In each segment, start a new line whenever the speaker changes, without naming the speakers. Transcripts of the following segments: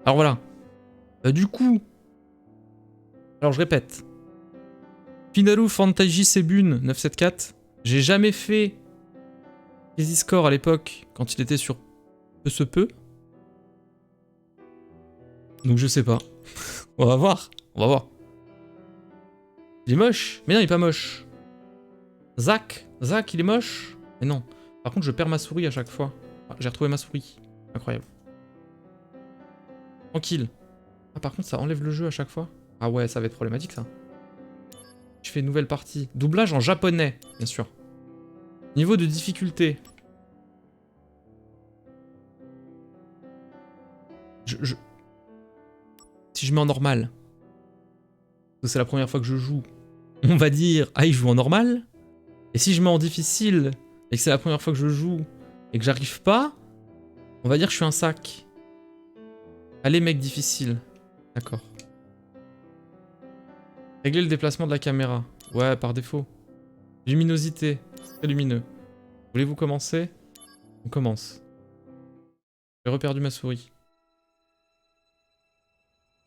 Alors voilà. Du coup... Alors je répète. Finalu Fantasy Sebune 974. J'ai jamais fait Easy Score à l'époque quand il était sur peu. Donc je sais pas. On va voir. On va voir. Il est moche. Mais non, il est pas moche. Zach, il est moche. Mais non. Par contre, je perds ma souris à chaque fois. Ah, j'ai retrouvé ma souris. Incroyable. Tranquille. Ah, par contre, ça enlève le jeu à chaque fois. Ah ouais, ça va être problématique, ça. Je fais une nouvelle partie. Doublage en japonais, bien sûr. Niveau de difficulté. Si je mets en normal, parce que c'est la première fois que je joue, on va dire, ah, il joue en normal. Et si je mets en difficile, et que c'est la première fois que je joue, et que j'arrive pas, on va dire que je suis un sac. Allez, mec difficile. D'accord. Régler le déplacement de la caméra. Ouais, par défaut. Luminosité. Très lumineux. Voulez-vous commencer? On commence. J'ai reperdu ma souris.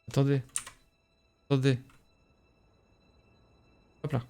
Attendez. Attendez. Hop là.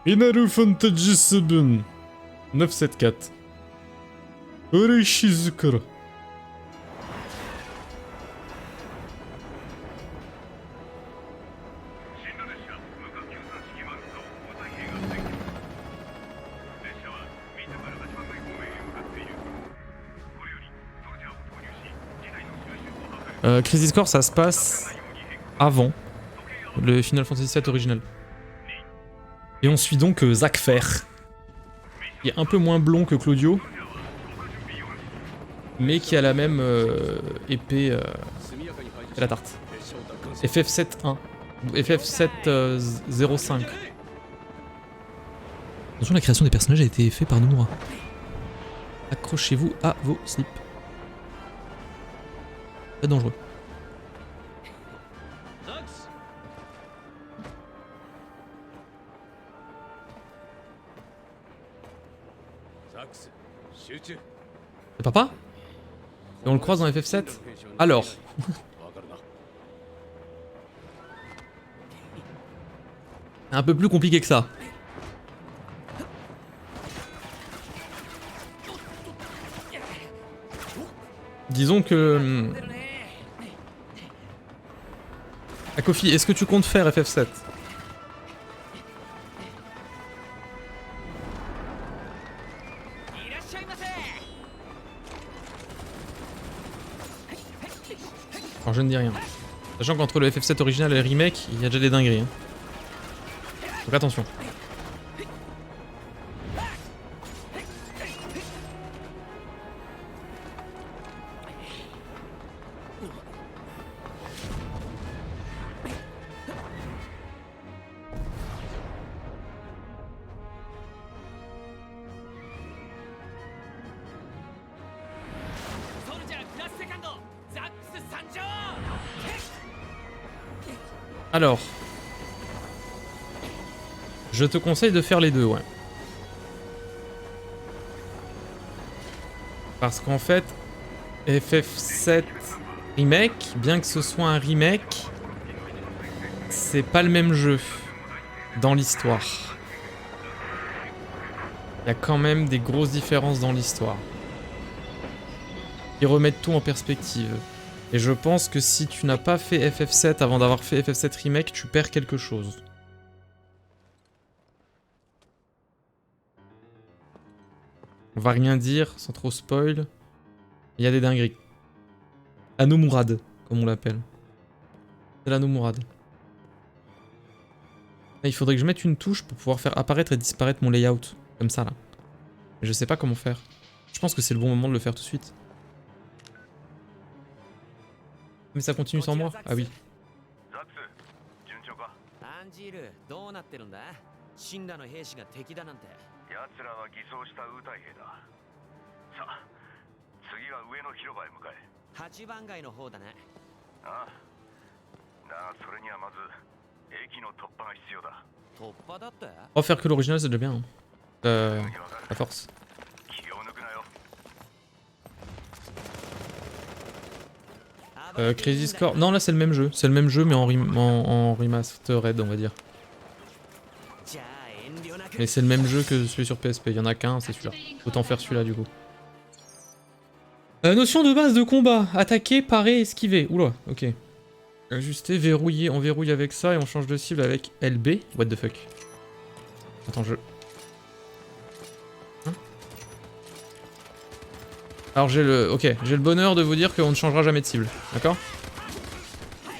Inaru Fantasy 7 974. Orishizukura. Crisis Core, ça se passe avant le Final Fantasy VII original. Et on suit donc Zack Fair, qui est un peu moins blond que Claudio, mais qui a la même épée à la tarte. FF7-1. FF7-05. Attention, la création des personnages a été faite par Nomura. Accrochez-vous à vos slips. Très dangereux. C'est papa? Et on le croise dans FF7? Alors. C'est un peu plus compliqué que ça. Disons que... Akofi, est-ce que tu comptes faire FF7? Alors je ne dis rien. Sachant qu'entre le FF7 original et le remake, il y a déjà des dingueries. Hein. Donc attention. Alors, je te conseille de faire les deux, ouais. Parce qu'en fait, FF7 Remake, bien que ce soit un remake, c'est pas le même jeu dans l'histoire. Il y a quand même des grosses différences dans l'histoire. Ils remettent tout en perspective. Et je pense que si tu n'as pas fait FF7 avant d'avoir fait FF7 Remake, tu perds quelque chose. On va rien dire, sans trop spoil. Il y a des dingueries. Anomurad, comme on l'appelle. C'est l'Anomurad. Il faudrait que je mette une touche pour pouvoir faire apparaître et disparaître mon layout. Comme ça, là. Mais je sais pas comment faire. Je pense que c'est le bon moment de le faire tout de suite. Mais ça continue sans moi. Ah oui.
ザックス順調か？
アンジールどうなってるんだ？死んだの兵士が敵だなんて。
奴らは偽装したウータイ兵だ。さあ、次は上の広場へ向かえ。
八番街の方だね。
ああ。だがそれにはまず駅の突破が必要だ。
突破だって？
On va faire que l'original, c'est déjà bien. À force.
気を抜くなよ。
Crazy Score. Non, là c'est le même jeu. C'est le même jeu, mais en remastered, on va dire. Mais c'est le même jeu que celui sur PSP. Il y en a qu'un, c'est celui-là. Autant faire celui-là du coup. Notion de base de combat. Attaquer, parer, esquiver. Oula, ok. Ajuster, verrouiller. On verrouille avec ça et on change de cible avec LB. What the fuck. Attends, je... Hein? Alors j'ai le... Ok, j'ai le bonheur de vous dire qu'on ne changera jamais de cible. D'accord?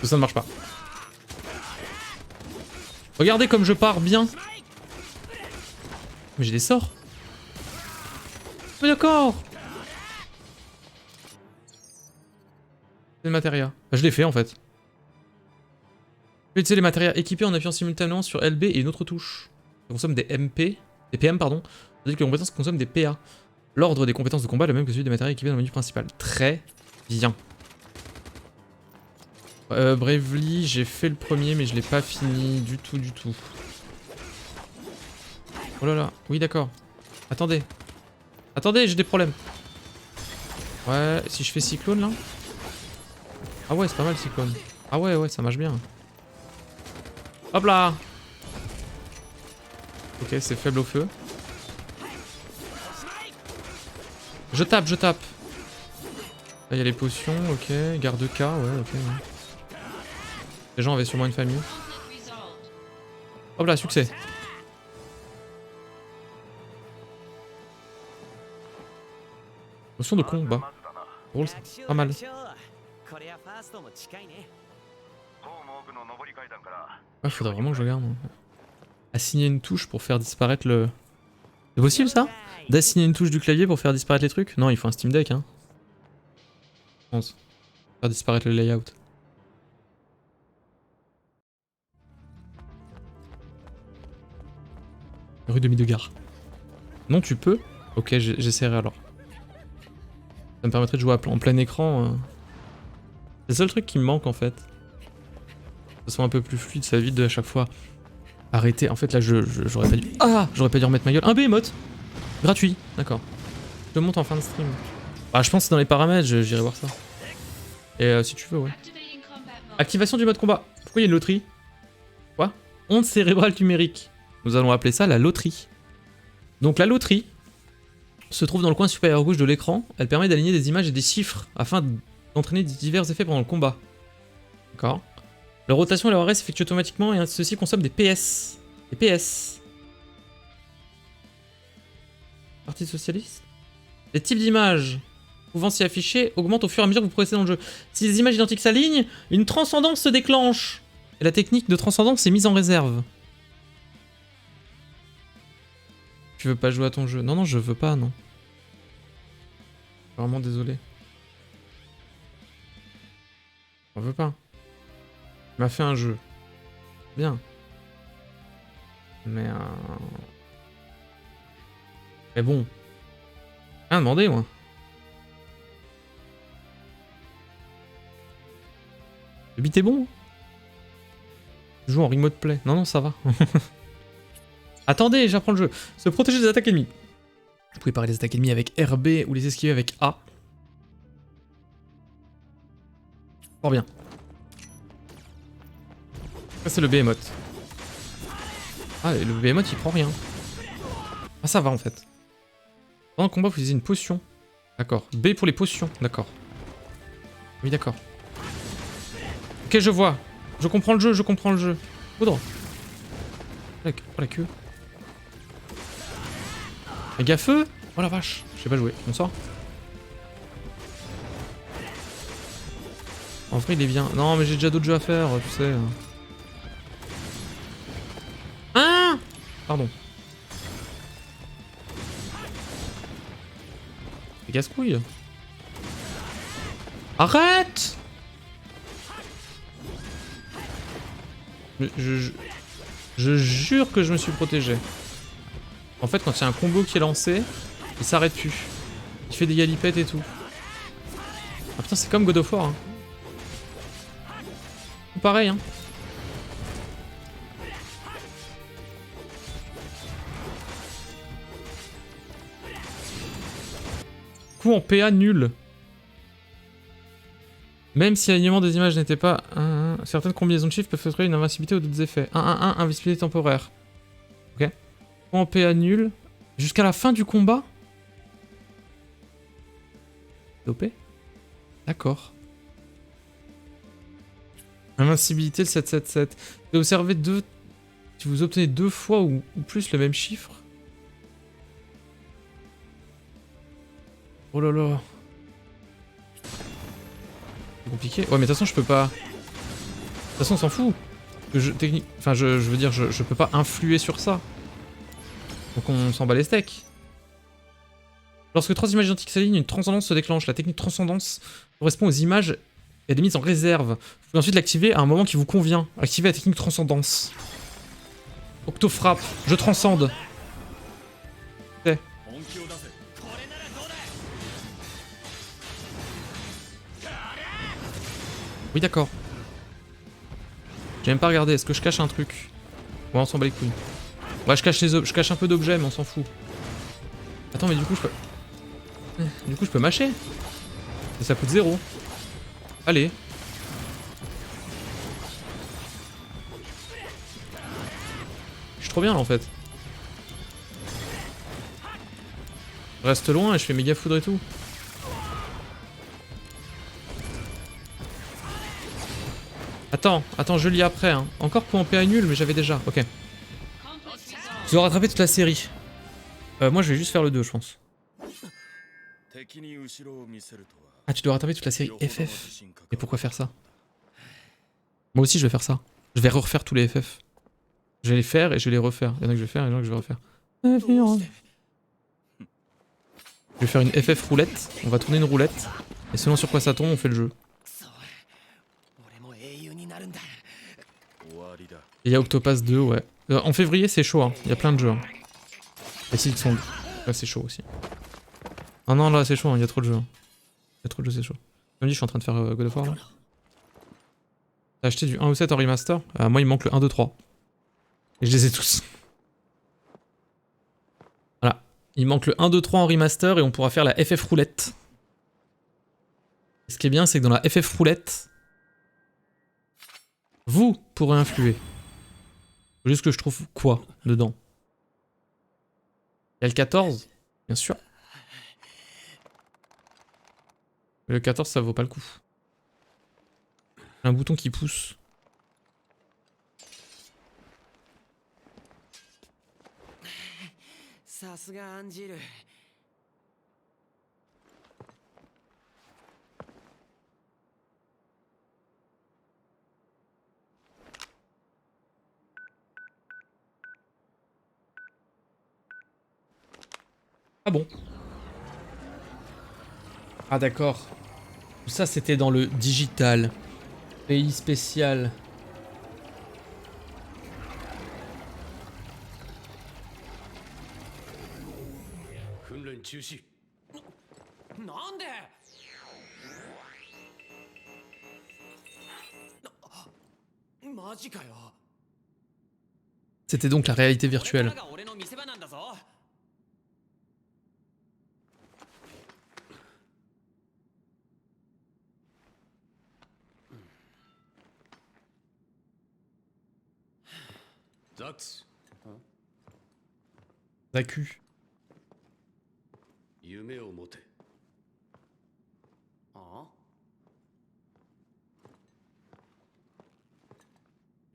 Ça ne marche pas. Regardez comme je pars bien. Mais j'ai des sorts. Mais d'accord. C'est le matéria. Je l'ai fait en fait. Utiliser les matérias équipés en appuyant simultanément sur LB et une autre touche. Ça consomme des MP, des PM pardon. C'est-à-dire que les compétences consomment des PA. L'ordre des compétences de combat est le même que celui des matériaux équipés dans le menu principal. Très bien. Bravely, j'ai fait le premier mais je l'ai pas fini du tout du tout. Oh là là, oui d'accord. Attendez. Attendez, j'ai des problèmes. Ouais, si je fais cyclone là. Ah ouais, c'est pas mal cyclone. Ah ouais, ouais, ça marche bien. Hop là. Ok, c'est faible au feu. Je tape, je tape. Là, il y a les potions, ok. Garde K, ouais, ok. Ouais. Les gens avaient sûrement une famille. Hop là, succès. Notion de combat. Drôle ça. Pas mal. Ouais, faudrait vraiment que je regarde. Assigner une touche pour faire disparaître le... C'est possible ça? D'assigner une touche du clavier pour faire disparaître les trucs? Non, il faut un Steam Deck, hein. Je pense. Faire disparaître le layout. Rue de Midegard. Non, tu peux? Ok, j'essaierai alors. Ça me permettrait de jouer en plein écran. C'est le seul truc qui me manque en fait. Que ce soit un peu plus fluide, ça évite de à chaque fois arrêter. En fait là j'aurais pas dû... Ah, j'aurais pas dû remettre ma gueule. Un behemoth gratuit, d'accord. Je le monte en fin de stream. Bah je pense que c'est dans les paramètres, j'irai voir ça. Et si tu veux, ouais. Activation du mode combat. Pourquoi il y a une loterie? Quoi? Onde cérébrale numérique. Nous allons appeler ça la loterie. Donc la loterie se trouve dans le coin supérieur gauche de l'écran. Elle permet d'aligner des images et des chiffres afin d'entraîner divers effets pendant le combat. D'accord. La rotation et la RS s'effectuent automatiquement et ceci consomme des PS. Des PS. Parti socialiste. Les types d'images pouvant s'y afficher augmentent au fur et à mesure que vous progressez dans le jeu. Si les images identiques s'alignent, une transcendance se déclenche. Et la technique de transcendance est mise en réserve. Tu veux pas jouer à ton jeu? Non, non, je veux pas, non. Vraiment désolé. On veut pas. Il m'a fait un jeu. Bien. Mais bon. Rien demandé, moi. Le beat est bon. Je joue en remote play. Non, non, ça va. Attendez, j'apprends le jeu. Se protéger des attaques ennemies. Vous pouvez parer les attaques ennemies avec RB ou les esquiver avec A. Fort bien. Ça c'est le behemoth. Ah, et le behemoth il prend rien. Ah ça va en fait. Pendant le combat vous utilisez une potion. D'accord. B pour les potions, d'accord. Oui d'accord. Ok je vois. Je comprends le jeu, je comprends le jeu. Poudre. Oh la queue. Méga feu. Oh la vache. Je sais pas jouer. Bonsoir. En vrai il est bien. Non mais j'ai déjà d'autres jeux à faire, tu sais. Ah pardon. C'est casse-couille. Arrête. Je jure que je me suis protégé. En fait, quand il y a un combo qui est lancé, il s'arrête plus. Il fait des galipettes et tout. Ah putain, c'est comme God of War. Hein. Pareil, hein. Coup en PA nul. Même si l'alignement des images n'était pas 1-1, certaines combinaisons de chiffres peuvent créer une invincibilité ou d'autres effets. 1-1-1, invincibilité temporaire. Ok. Coup en PA nul. Jusqu'à la fin du combat. Dopé. D'accord. Invincibilité le 7-7-7. Et observez deux. Si vous obtenez 2 fois ou plus le même chiffre. Oh là là. C'est compliqué. Ouais, mais de toute façon, je peux pas. De toute façon, on s'en fout. Technique. Enfin, je veux dire, je peux pas influer sur ça. Donc on s'en bat les steaks. Lorsque 3 images identiques s'alignent, une transcendance se déclenche. La technique transcendance correspond aux images et des mises en réserve. Vous pouvez ensuite l'activer à un moment qui vous convient. Activez la technique transcendance. Octofrappe, je transcende. Okay. Oui, d'accord. J'ai même pas regardé. Est-ce que je cache un truc? Ouais, on s'en bat les couilles. Ouais, je cache un peu d'objets, mais on s'en fout. Attends, mais du coup, je peux... Du coup, je peux mâcher. Et ça coûte 0. Allez. Je suis trop bien, là, en fait. Je reste loin et je fais méga foudre et tout. Attends, je lis après. Hein. Encore pour en PA nul, mais j'avais déjà. Ok. Tu dois rattraper toute la série. Moi, je vais juste faire le 2, je pense. Ah, tu dois rattraper toute la série FF. Et pourquoi faire ça? Moi aussi, je vais faire ça. Je vais refaire tous les FF. Je vais les faire et je vais les refaire. Il y en a que je vais faire et il y en a que je vais refaire. Je vais faire une FF roulette. On va tourner une roulette. Et selon sur quoi ça tombe, on fait le jeu. Et il y a Octopass 2, ouais. En février, c'est chaud, hein. Il y a plein de jeux. Hein. Et Silk Song. Là, c'est chaud aussi. Ah non, là, c'est chaud, hein. Il y a trop de jeux. Hein. Il y a trop de jeux, c'est chaud. Comme dit, je suis en train de faire God of War. Là. T'as acheté du 1 au 7 en remaster? Moi, il me manque le 1, 2, 3. Et je les ai tous. Voilà. Il manque le 1, 2, 3 en remaster et on pourra faire la FF roulette. Et ce qui est bien, c'est que dans la FF roulette, vous pourrez influer. Faut juste que je trouve quoi dedans. Il y a le 14, bien sûr. Mais le 14, ça vaut pas le coup. Un bouton qui pousse. Ah bon? Ah d'accord. Tout ça c'était dans le digital. Pays spécial. C'était donc la réalité virtuelle. Zaku.
夢を持て。
ああ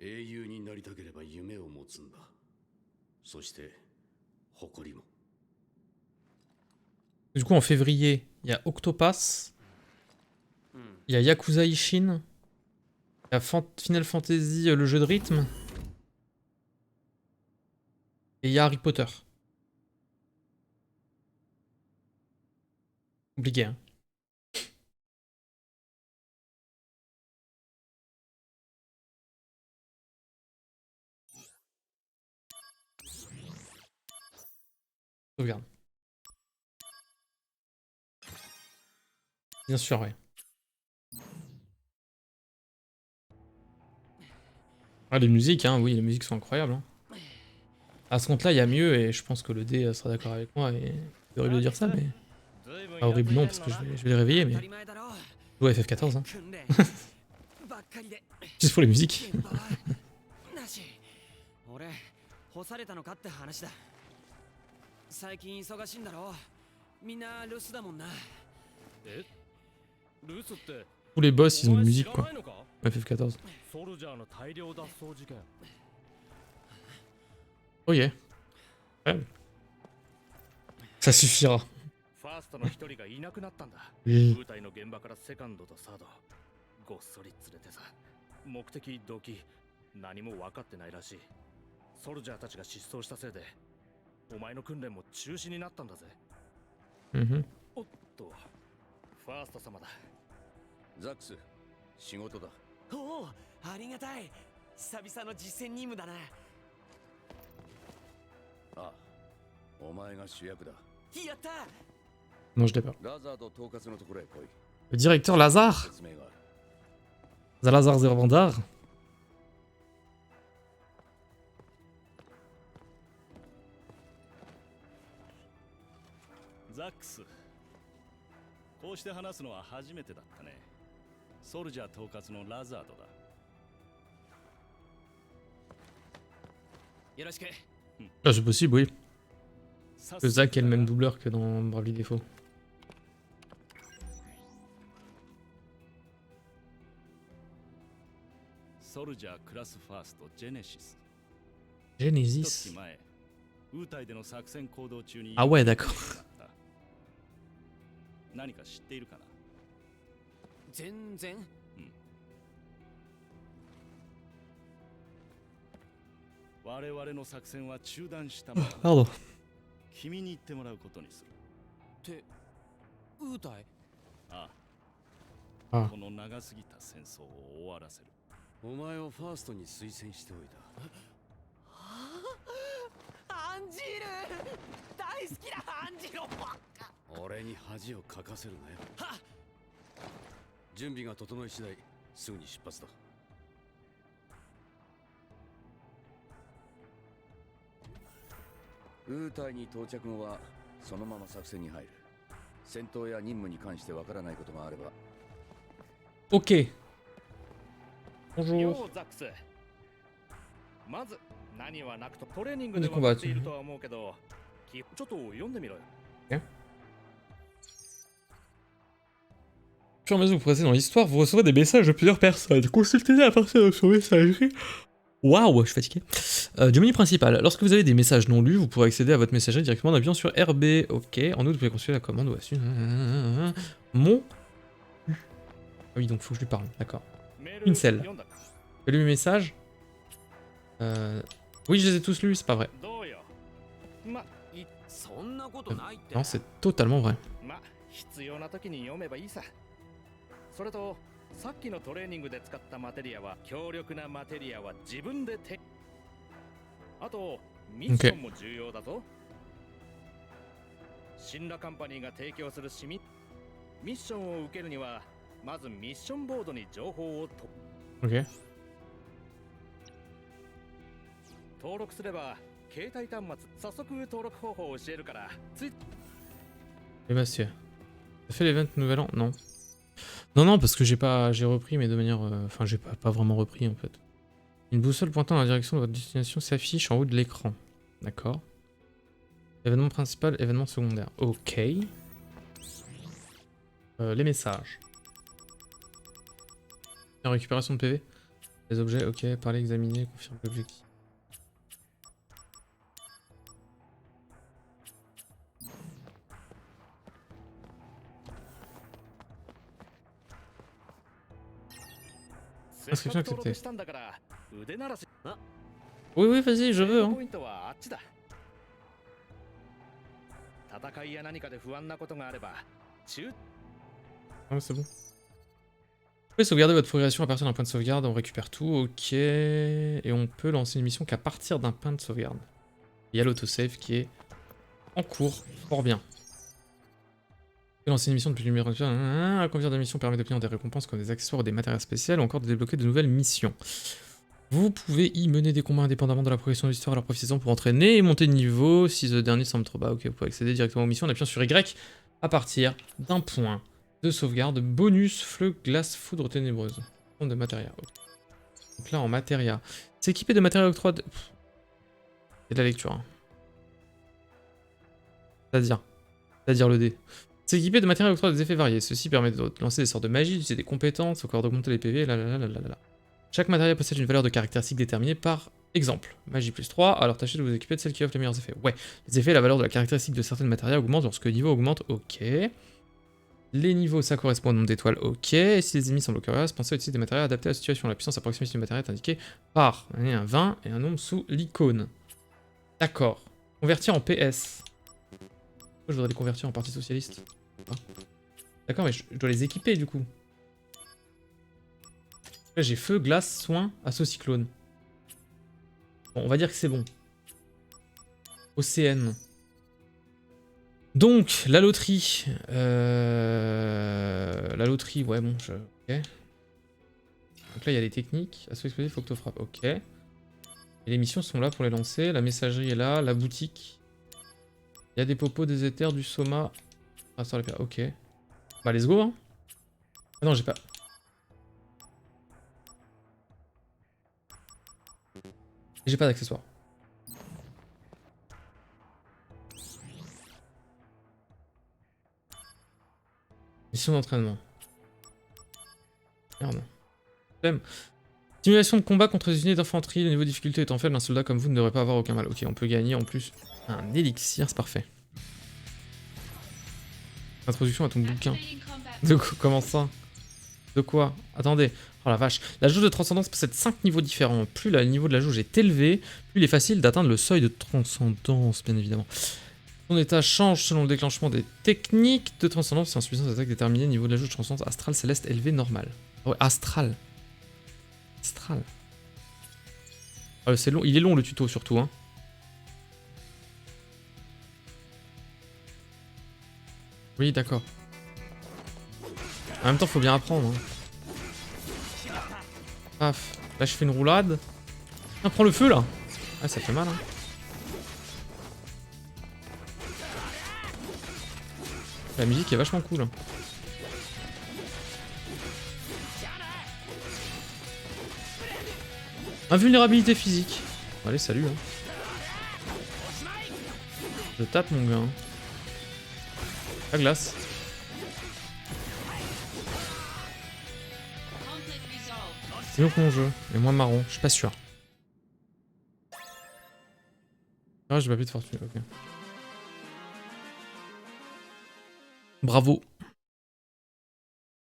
英雄になりたければ夢を持つんだ。そして誇りも。
Du coup en février, il y a Octopass, il y a Yakuza Ishin, il y a Final Fantasy, le jeu de rythme, et il y a Harry Potter. Compliqué, hein. Sauvegarde. Bien sûr, ouais. Ah, les musiques, hein, oui, les musiques sont incroyables. Hein. À ce compte-là, il y a mieux, et je pense que le D sera d'accord avec moi, et c'est horrible de dire ça, mais... Pas horrible non, parce que je vais les réveiller, mais... Ouais, FF14, hein. Juste pour les musiques.
俺干されたのかって話だ。最近忙しいんだろう。みんな留守だもんな。え？留守って
Tous les boss, ils ont une musique, quoi. FF14. Oh yeah. Ouais. Ça suffira.
ファーストの一人がいなくなったんだ。
Oui.
部隊の現場からセカンドとサード、ごっそり連れてさ。目的、動機、何も分かってないらしい。ソルジャーたちが失踪したせいで、お前の訓練も中止になったんだぜ。
Mhm.
おっと、ファースト様だ。
ザックス、仕事だ。
おお、ありがたい。久々の実戦任務だな。
ああ、お前が主役だ。
やった。
Non, je l'ai pas.
ラザード統括のところへ来い。
Le directeur Lazare.
説明がある。
Zalazar Zervandar.
ザックス、こうして話すのは初めてだったね。ソルジャー統括のラザードだ。
よろしく。
Ah, c'est possible, oui.
さ
Que Zack est le même doubleur que dans Bravely Default.
ソルジャークラスファーストジェネシス。
Genesis.
前、ウータイでの作戦行動中に
Ah ouais, d'accord.
何か知っているかな。
全然。
我々の作戦は中断したまま
Pardon.
君に言ってもらうことにする。
ってウータイ。
あ
あ
この長すぎた戦争を終わらせる。
お前をファーストに推薦しておい
アンジール大好きなアンジール。
た。俺に恥をかかせるなよ。
はっ。
準備が整い次第、すぐに出発だ。ウータイに到着後はそのまま作戦に入る。戦闘や任務に関してわからないことがあれば。
Ok. Bonjour.
ようザックス。まず何はなくとトレーニングで
で
分かっているとは思うけど、ちょっと読んでみろよ。
Au fur et à mesure que vous progressez dans l'histoire, vous recevrez des messages de plusieurs personnes. Consultez-les à partir de son messagerie. Waouh, je suis fatigué. Du menu principal. Lorsque vous avez des messages non lus, vous pourrez accéder à votre messagerie directement en appuyant sur RB. Ok. En outre, vous pouvez consulter la commande. Voici. Mon. Ah oui, donc faut que je lui parle. D'accord.
メール
Une selle.
読んだか。
J'ai lu mes messages. Oui, je les ai tous lus, c'est pas vrai.
どうよ。ま、
そんなことないって。
Non, c'est totalement vrai.
ま、必要な時に読めばいいさ。それと、さっきのトレーニングで使ったマテリアは強力なマテリアは自分であと、ミッションも重要だぞ。シンラカンパニーが提供するミッションを受けるには、まずミッションボードに情報を
Ok.
登録すれば、携帯端末、早速登録方法を教えるから、
Et Bastien. T'as fait l'event nouvel an? Non. Non, non, parce que j'ai repris, mais de manière... Enfin, j'ai pas vraiment repris, en fait. Une boussole pointant dans la direction de votre destination s'affiche en haut de l'écran. D'accord. Événement principal, événement secondaire. Ok. Les messages. En récupération de PV. Les objets, ok. Parler, examiner, confirmer l'objectif. Inscription acceptée. Oui, oui, vas-y, je veux. Hein. Ah, c'est bon. Vous pouvez sauvegarder votre progression à partir d'un point de sauvegarde, on récupère tout, ok. Et on peut lancer une mission qu'à partir d'un point de sauvegarde. Il y a l'autosave qui est en cours. Fort bien. Lancer une mission depuis le numéro 1. Accomplir des missions permet d'obtenir des récompenses comme des accessoires ou des matériels spéciaux ou encore de débloquer de nouvelles missions. Vous pouvez y mener des combats indépendamment de la progression de l'histoire, alors profitez-en pour entraîner et monter de niveau. Si ce dernier semble trop bas, ok, vous pouvez accéder directement aux missions en appuyant sur Y à partir d'un point de sauvegarde. Bonus, fleu, glace, foudre ténébreuse. De matériel. Donc là en matériel. C'est équipé de matériel octroi de... C'est de la lecture. Hein. C'est-à-dire le dé. C'est équipé de matériel octroi des effets variés. Ceci permet de lancer des sorts de magie, d'utiliser des compétences, encore d'augmenter les PV, là. Chaque matériel possède une valeur de caractéristique déterminée par exemple. Magie plus 3, alors tâchez de vous équiper de celle qui offre les meilleurs effets. Ouais, les effets, la valeur de la caractéristique de certains matériels augmente lorsque le niveau augmente, ok. Les niveaux, ça correspond au nombre d'étoiles, ok. Et si les ennemis semblent curieux, pensez à utiliser des matériels adaptés à la situation. La puissance approximative du matériel est indiquée par un 20 et un nombre sous l'icône. D'accord. Convertir en PS. Pourquoi je voudrais les convertir en parti socialiste? D'accord, mais je dois les équiper du coup. Là j'ai feu, glace, soin, assaut cyclone. Bon, on va dire que c'est bon. Océane. Donc, la loterie. La loterie, ouais, bon, ok. Donc là, il y a les techniques. Assaut explosif, faut que tu frappes, ok. Et les missions sont là pour les lancer. La messagerie est là, la boutique. Il y a des popos, des éthers, du soma. Ah, ça, ok. Bah, let's go, hein. Ah non, j'ai pas... J'ai pas d'accessoires. Mission d'entraînement. Merde. Flemme. Simulation de combat contre des unités d'infanterie. Le niveau de difficulté étant faible, un soldat comme vous ne devrait pas avoir aucun mal. Ok, on peut gagner en plus un élixir, c'est parfait. Introduction à ton bouquin. De quoi, comment ça? De quoi? Attendez. Oh la vache. La jauge de transcendance possède 5 niveaux différents. Plus le niveau de la jauge est élevé, plus il est facile d'atteindre le seuil de transcendance, bien évidemment. Son état change selon le déclenchement des techniques de transcendance. C'est insuffisance d'attaque déterminée. Niveau de la jauge de transcendance astral, céleste, élevé, normal. Ah ouais, astral. Astral. Ah, c'est long. Il est long le tuto surtout, hein. Oui, d'accord. En même temps, faut bien apprendre. Hein. Paf. Là, je fais une roulade. Ah, prends le feu, là. Ah, ça fait mal, hein. La musique est vachement cool. Hein. Invulnérabilité physique. Allez, salut. Hein. Je tape, mon gars. Hein. La glace. C'est mieux que mon jeu, mais moins marron, je suis pas sûr. Ah, j'ai pas plus de fortune, ok. Bravo.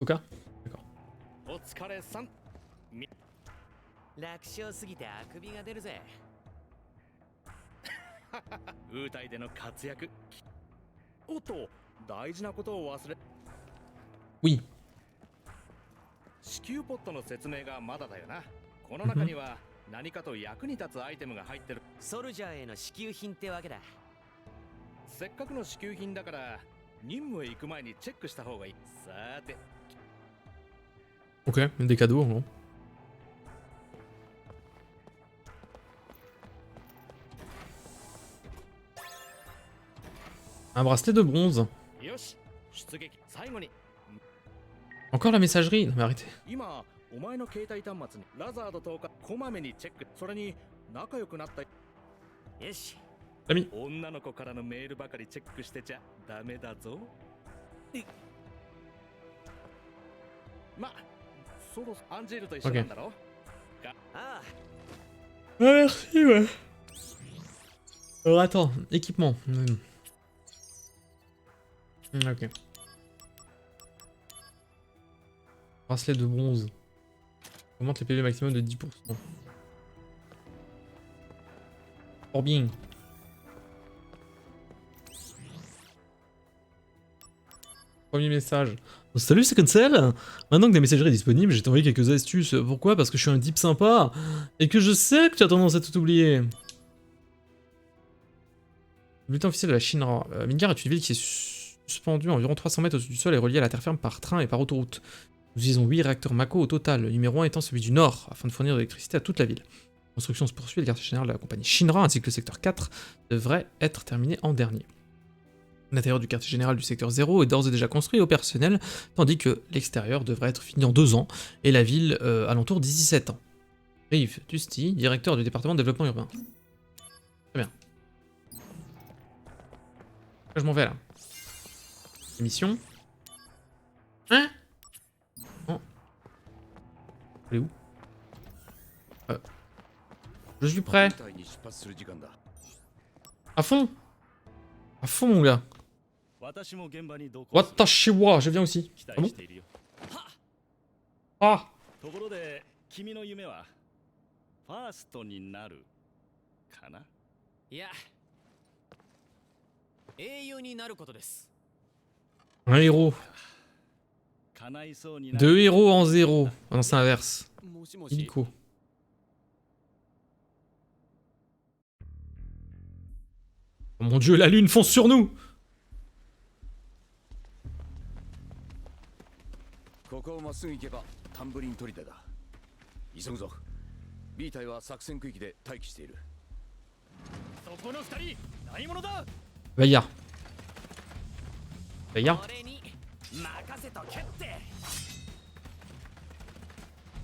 Oka? D'accord.
楽勝すぎてあくびが出るぜ。
ウタイでの活躍。おっと、大事なことを忘れ。
Oui.
支給ポットの説明がまだだよな。この中には何かと役に立つアイテムが入ってる。
ソルジャーへの支給品ってわけだ。
せっかくの支給品だから任務へ行く前にチェックした方がいい。さて。
Ok, des cadeaux en gros. Un bracelet de bronze.
よし、出撃。最後に。
Encore la messagerie? Non mais arrêtez.
今、お前の携帯端末にラザード10日こまめにチェック。それに仲良くなった。
よし。
女の子からのメールばかりチェックしてちゃダメだぞ。ま、そろアンジェルと一緒なんだろ。
ああ。
Merci, ouais. Alors attends, équipement. Ok. Bracelet de bronze. Augmente les PV maximum de 10%. Fort bien. Premier message. Oh, salut, c'est Cancel. Maintenant que la messagerie est disponible, j'ai envoyé quelques astuces. Pourquoi? Parce que je suis un type sympa. Et que je sais que tu as tendance à tout oublier. Bulletin officiel de la Shinra. Midgar est une ville qui est suspendue environ 300 mètres au-dessus du sol et reliée à la terre ferme par train et par autoroute. Nous utilisons 8 réacteurs Mako au total, le numéro 1 étant celui du nord, afin de fournir de l'électricité à toute la ville. La construction se poursuit et le quartier général de la compagnie Shinra ainsi que le secteur 4 devrait être terminé en dernier. L'intérieur du quartier général du secteur 0 est d'ores et déjà construit et opérationnel, tandis que l'extérieur devrait être fini en 2 ans, et la ville alentour d'ici 7 ans. Rive Tusti, directeur du département de développement urbain. Très bien. Je m'en vais là. Émission. Hein? Oh. Elle est où? Je suis prêt.
部隊に出発する時間だ。
À fond. À fond mon gars.
私も現場に同行
Watashi wa, je viens aussi.
期
Ah
待
bon?
しているよ。
Ah.
ところで君の夢はファーストになるかな。
いや英雄になることです。
Un héros.
叶いそうになる。
Deux héros en 0. Ah non, c'est inverse.
もしもし
Illico. Oh mon dieu, la lune fonce sur nous!
ここをまっすぐ行けばタンブリン砦だ。急ぐぞ。B 隊は作戦区域で待機している。
そこの二人何者だ。
Vaya. Vaya.
俺に任せとけって。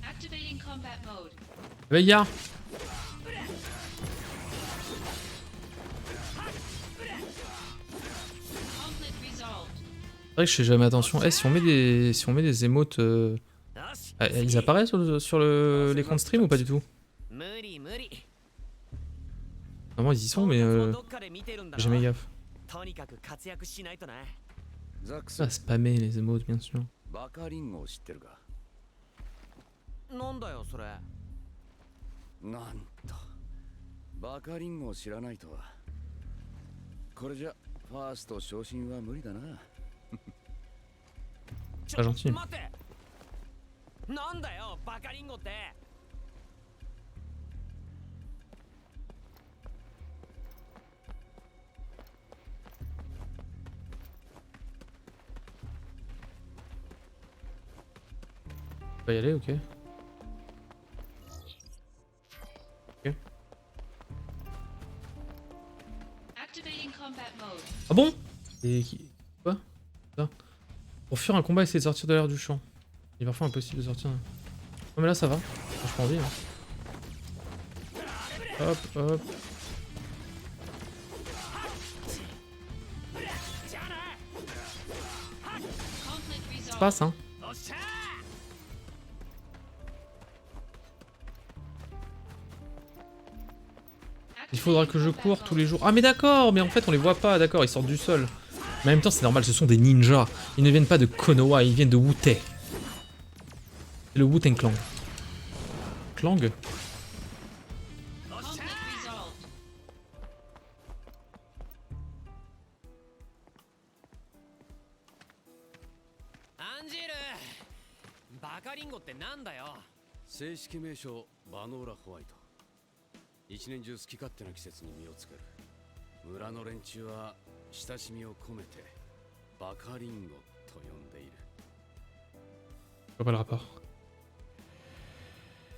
Activating combat mode.
Vaya.
Conflict resolved.
C'est vrai que je fais jamais attention. Eh, si on met des émotes,
よし
ils apparaissent sur l'écran de stream ou pas du tout?
無理無理。
Normalement ils y sont, mais
どっかで見てるんだろ
j'ai jamais gaffe.
とにかく活躍しないとな。
ザックス
Ah, spammer les émotes, bien sûr.
バカリンゴを知ってるか。
なんだよそれ。
なんとバカリンゴを知らないとは。これじゃファースト昇進は無理だな。
ち
Pas gentil.
待って。なんだよバカリンゴって。
On va y aller, ok.
Activating combat mode.
Ah bon? Et qui... Quoi? Ça. Pour fuir un combat, essayer de sortir de l'air du champ. Il est parfois impossible de sortir. Non mais là ça va. J'ai pas envie. Hein. Hop, hop.
Conflict
Ça
resolved.
passe hein. Il faudra que je cours tous les jours. Ah mais d'accord, mais en fait on les voit pas, d'accord, ils sortent du sol. Mais en même temps c'est normal, ce sont des ninjas. Ils ne viennent pas de Konoha, ils viennent de Wu-Tei. C'est le Wu-Tang Clan. Clang?
Conflict resolved.
アンジールバカリンゴってなんだよ。
正式名称バノーラホワイト。一年中好き勝手な季節に身をつける。村の連中は親しみを込めてバカリンゴと呼んでいる。
Je vois pas le rapport.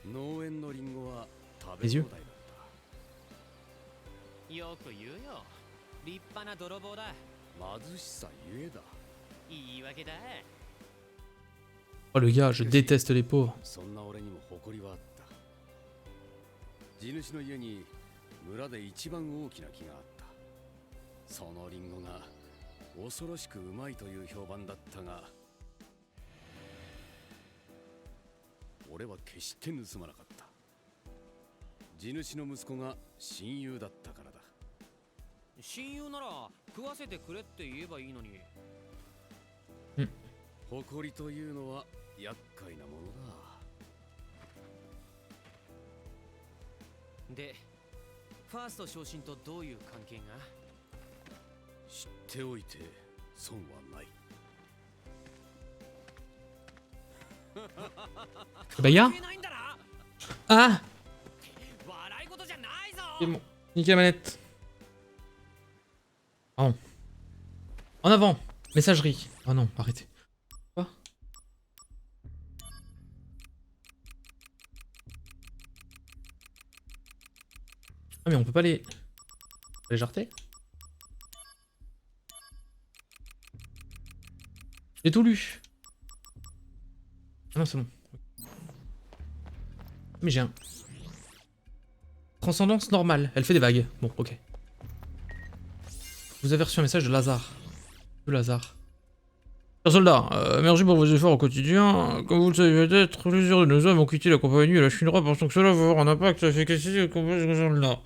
農園のリンゴは食べ
Les yeux
放題だった。
よく言うよ。立派な泥棒だ。
貧しさゆえだ。
言い訳だ。
Oh le gars, je déteste les pauvres.
そんな俺にも誇りはあった。地主の家に村で一番大きな木があった。そのリンゴが恐ろしくうまいという評判だったが、俺は決して盗まなかった。地主の息子が親友だったからだ。
親友なら食わせてくれって言えばいいのに。
誇りというのは厄介なものだ。
で、ファースト昇進とどういう関係が？
知っておいて損はない。
Vaya.
言えないんだな。
Ah!
笑い事じゃないぞ。
C'est bon. Niquez la manette. Pardon. En avant. Messagerie. Oh non, arrêtez. Quoi? Ah mais on peut pas les jarter? J'ai tout lu. Ah non, c'est bon. Mais j'ai un... Transcendance normale. Elle fait des vagues. Bon, ok. Vous avez reçu un message de Lazare. De Lazare. Chers soldats, merci pour vos efforts au quotidien. Comme vous le savez peut-être, plusieurs de nos hommes ont quitté la compagnie et la Shinra pensant que cela va avoir un impact sur l'efficacité du combat de ce soldats.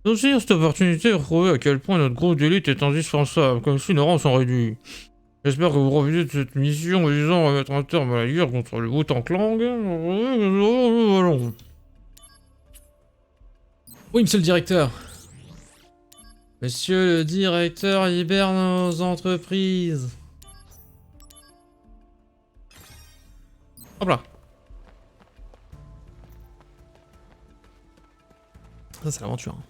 Nous saisir cette opportunité de prouver à quel point notre groupe d'élite est indispensable, comme si nos rangs sont réduits. J'espère que vous profitez de cette mission visant à mettre un terme à la guerre contre le Wu-Tang Clan. Oui, monsieur le directeur. Monsieur le directeur libère nos entreprises. Hop là. Ça, c'est l'aventure. Hein.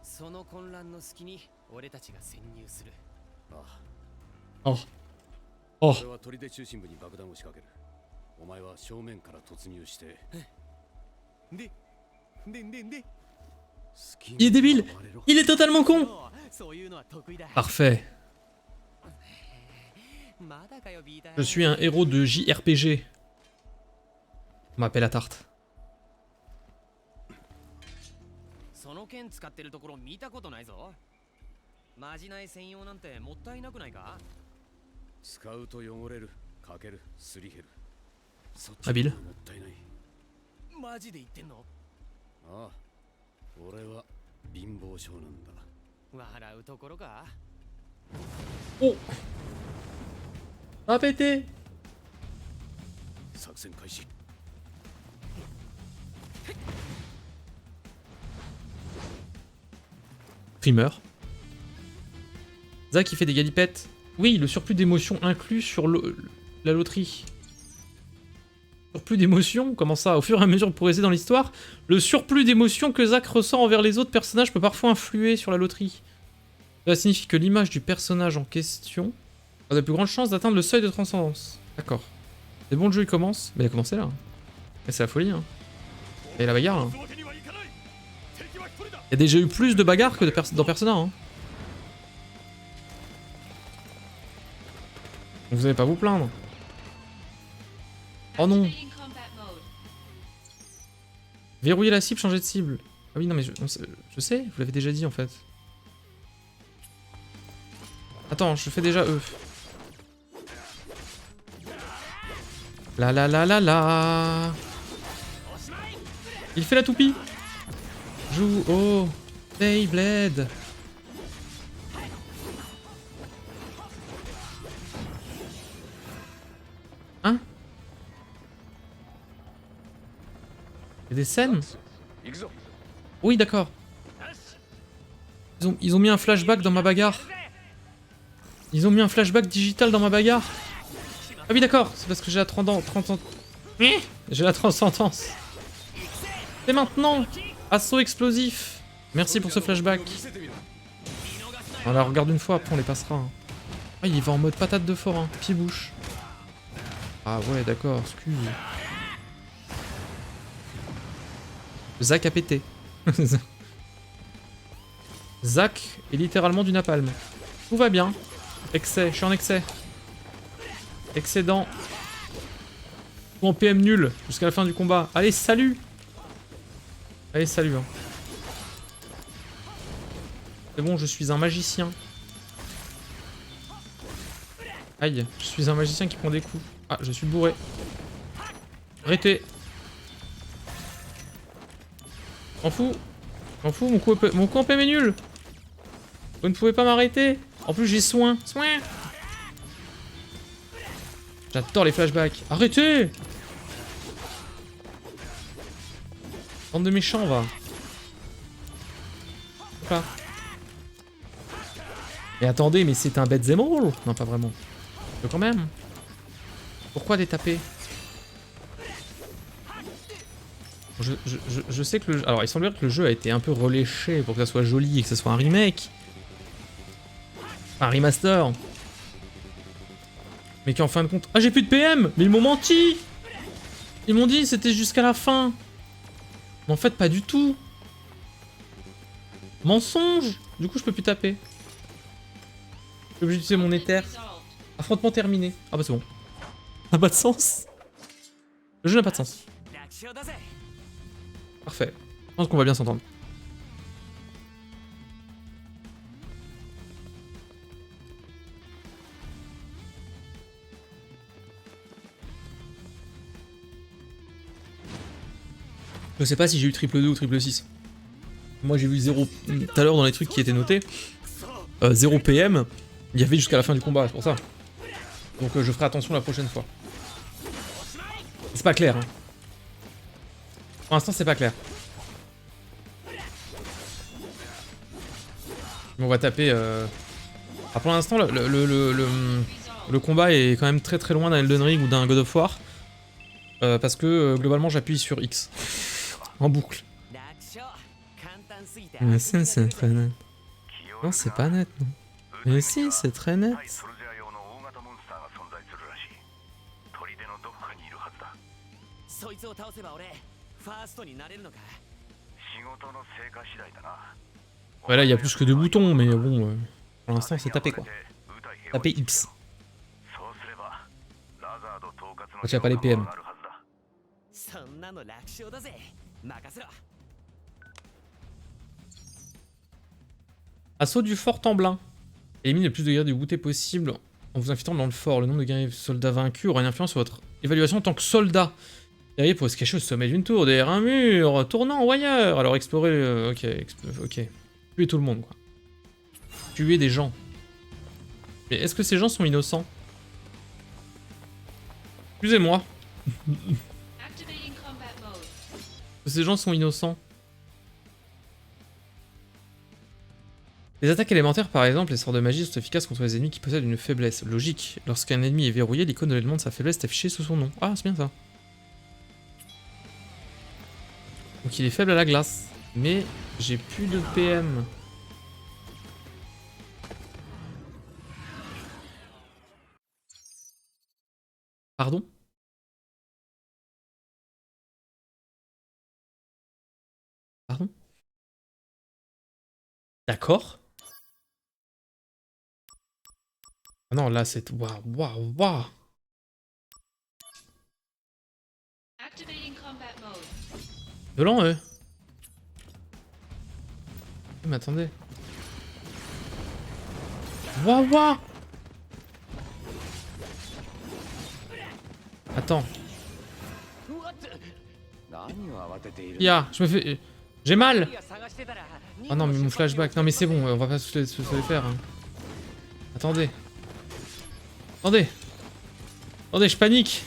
その混乱の隙に俺たちが潜入する。
Oh. Oh.
俺は砦中心部に爆弾を仕掛ける。お前は正面から突入して。で。
Il est débile. Il est totalement con.
そういうのは得意だ。
Parfait.
まだかよビーダー。
Je suis un héros de JRPG. On m'appelle à tarte.
その剣使ってるところ見たことないぞ。まじない専用なんてもったいなくないか？
使うと汚れる、かける、すり減る。そっち
Habile.
もったいない。
マジで言ってんの？
ああ、俺は貧乏症なんだ。
笑うところか？
Oh. Ça a pété.
作戦開始。
Primer. Zach il fait des galipettes. Oui, le surplus d'émotion inclus sur la loterie. Surplus d'émotion? Comment ça? Au fur et à mesure de progresser dans l'histoire, le surplus d'émotion que Zach ressent envers les autres personnages peut parfois influer sur la loterie. Cela signifie que l'image du personnage en question a de plus grandes chances d'atteindre le seuil de transcendance. D'accord. C'est bon, le jeu il commence. Mais il a commencé là. Et c'est la folie hein. Et la bagarre hein. Il y a déjà eu plus de bagarres que dans Persona. Hein. Donc vous allez pas vous plaindre. Oh non.
Activating combat mode.
Verrouiller la cible, changer de cible. Ah oui, non mais je sais, vous l'avez déjà dit en fait. Attends, je fais déjà eux. La la la la la. Il fait la toupie. Joue au Beyblade. Hein? Il y a des scènes? Oui, d'accord. Ils ont mis un flashback dans ma bagarre. Ils ont mis un flashback digital dans ma bagarre. Ah oui, d'accord. C'est parce que j'ai la 30 ans. J'ai la transcendance. Et maintenant, assaut explosif. Merci pour ce flashback. On la regarde une fois, après on les passera. Hein. Ah, il va en mode patate de forain, pied-bouche. Ah ouais, d'accord, excuse. Zach a pété. Zach est littéralement du napalm. Tout va bien. Excès, je suis en excès. Excédent. Ou en PM nul jusqu'à la fin du combat. Allez, salut! Allez, salut. Hein. C'est bon, je suis un magicien. Aïe, je suis un magicien qui prend des coups. Ah, je suis bourré. Arrêtez. M'en fous. M'en fous, mon coup en PM est nul. Vous ne pouvez pas m'arrêter. En plus, j'ai soin. Soin. J'adore les flashbacks. Arrêtez! Bande de méchants, va. Hop là. Mais attendez, mais c'est un beat'em all? Non, pas vraiment. Mais quand même. Pourquoi des tapés? Je sais que le jeu... Alors, il semblerait que le jeu a été un peu reléché pour que ça soit joli et que ça soit un remake. Un remaster. Mais qu'en fin de compte... Ah, j'ai plus de PM! Mais ils m'ont menti! Ils m'ont dit que c'était jusqu'à la fin. Mais en fait, pas du tout. Mensonge! Du coup, je peux plus taper. Je suis obligé d'utiliser mon éther.
Resolved.
Affrontement terminé. Ah bah c'est bon. Ça n'a pas de sens. Le jeu n'a pas de sens.
楽勝だぜ
Parfait. Je pense qu'on va bien s'entendre. Je sais pas si j'ai eu triple 2 ou triple 6. Moi j'ai vu 0 tout à l'heure dans les trucs qui étaient notés. 0 PM. Il y avait jusqu'à la fin du combat, c'est pour ça. Donc je ferai attention la prochaine fois. C'est pas clair, hein. Pour l'instant, c'est pas clair. Mais on va taper... Ah, pour l'instant, le combat est quand même très très loin d'un Elden Ring ou d'un God of War. Parce que globalement, j'appuie sur X. En boucle.
楽勝簡単すぎて
Mais si, c'est très net. Non, c'est pas net, non. Mais si, c'est très net.
対ソルジャー用の大型モンスターが存在するらしい。砦のどこかにいるはずだ。
そいつを倒せば俺ファーストになれるのか
仕事の成果次第だな。
Ouais, là, il y a plus que 2 boutons, mais bon, pour l'instant, c'est taper quoi. Taper X.
そうすればラザード統括の
Quand il n'y a pas les PM.
あるはずだ。
そんなの楽勝だぜ任せろ
Assaut du fort Temblin. Élimine le plus de guerriers du goûter possible en vous infiltrant dans le fort. Le nombre de guerriers soldats vaincus aura une influence sur votre évaluation en tant que soldat. Guerrier pourrait se cacher au sommet d'une tour, derrière un mur, tournant ou ailleurs. Alors explorer... ok, ok. Tuer tout le monde, quoi. Tuer des gens. Mais est-ce que ces gens sont innocents? Excusez-moi.
Activating combat mode.
Est-ce que ces gens sont innocents? Les attaques élémentaires, par exemple, les sorts de magie sont efficaces contre les ennemis qui possèdent une faiblesse. Logique. Lorsqu'un ennemi est verrouillé, l'icône de l'élément de sa faiblesse est affichée sous son nom. Ah, c'est bien ça. Donc il est faible à la glace. Mais j'ai plus de PM. Pardon? Pardon? D'accord. Ah non, là c'est... Waouh, waouh, waouh.
Activating combat mode.
Violent, eux. Mais attendez. Waouh, waouh. Attends. Ya, je me fais... J'ai mal. Oh non, mais mon flashback. Non, mais c'est bon, on va pas se les faire. Hein. Attendez. Attendez. Attendez, je panique.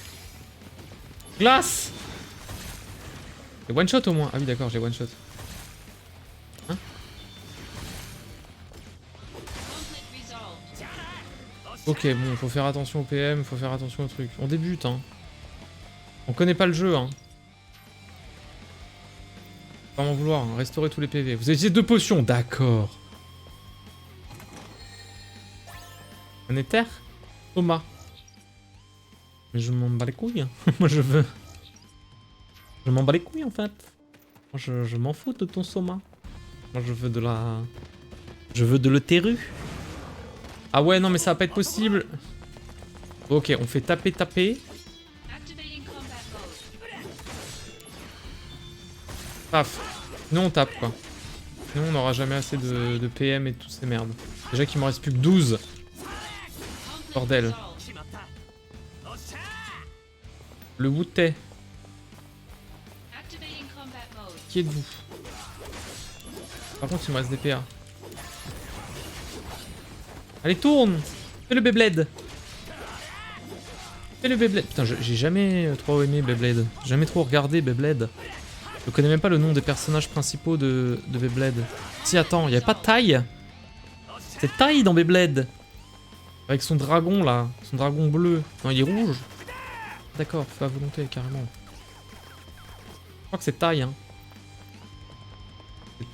Glace. J'ai one shot au moins. Ah oui, d'accord, j'ai one shot. Hein?
Conflict resolved.
Ok, bon, faut faire attention au PM, faut faire attention au truc. On débute, hein. On connaît pas le jeu, hein. Pas m'en vouloir, hein. Restaurer tous les PV. Vous avez utilisé 2 potions, d'accord. Un éther? Thomas. Mais je m'en bats les couilles. Hein. Moi je veux... Je m'en bats les couilles en fait. Moi je m'en fous de ton soma. Moi je veux de la... Je veux de l'eutéru. Ah ouais non mais ça va pas être possible. Ok on fait taper.
Activating combat mode.
Paf. Sinon on tape quoi. Sinon on n'aura jamais assez de PM et toutes ces merdes. Déjà qu'il m'en reste plus que 12.
Conflict
Bordel.
resolved.
決まった
Le boutet.
Activating combat mode.
Qui êtes-vous? Par contre il me reste des PA. Allez tourne. Fais le Beyblade. Fais le Beyblade. Putain j'ai jamais trop aimé Beyblade. J'ai jamais trop regardé Beyblade. Je connais même pas le nom des personnages principaux de Beyblade. Si attends, il y avait pas de taille? C'est Tai dans Beyblade. Avec son dragon là, son dragon bleu. Non, il est rouge. D'accord, feu à volonté carrément. Je crois que c'est Tai, hein. C'est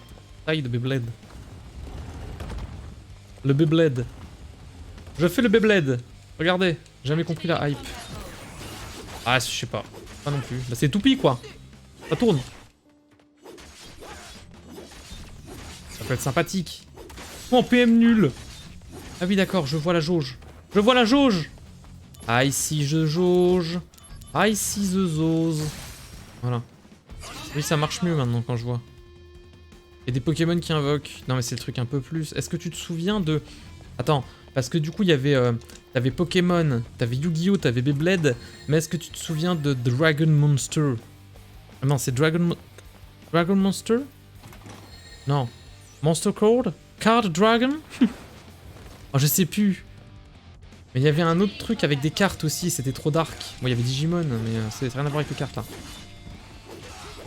Tai de Beyblade. Le Beyblade. Je fais le Beyblade. Regardez, jamais compris la hype. Ah, je sais pas. Pas non plus. Bah, c'est toupie quoi. Ça tourne. Ça peut être sympathique. Oh, PM nul. Ah oui, d'accord, je vois la jauge. Je vois la jauge. Ah, ici, je jauge. Ah, ici, the zose. Voilà. Oui, ça marche mieux maintenant quand je vois. Il y a des Pokémon qui invoquent. Non, mais c'est le truc un peu plus. Est-ce que tu te souviens de... Attends, parce que du coup, il y avait... T'avais Pokémon, t'avais Yu-Gi-Oh, t'avais Beyblade. Mais est-ce que tu te souviens de Dragon Monster? Ah non, c'est Dragon Monster? Non. Monster Card Dragon? Oh, je sais plus. Mais il y avait un autre truc avec des cartes aussi, c'était trop dark. Bon, il y avait Digimon, mais ça n'a rien à voir avec les cartes là.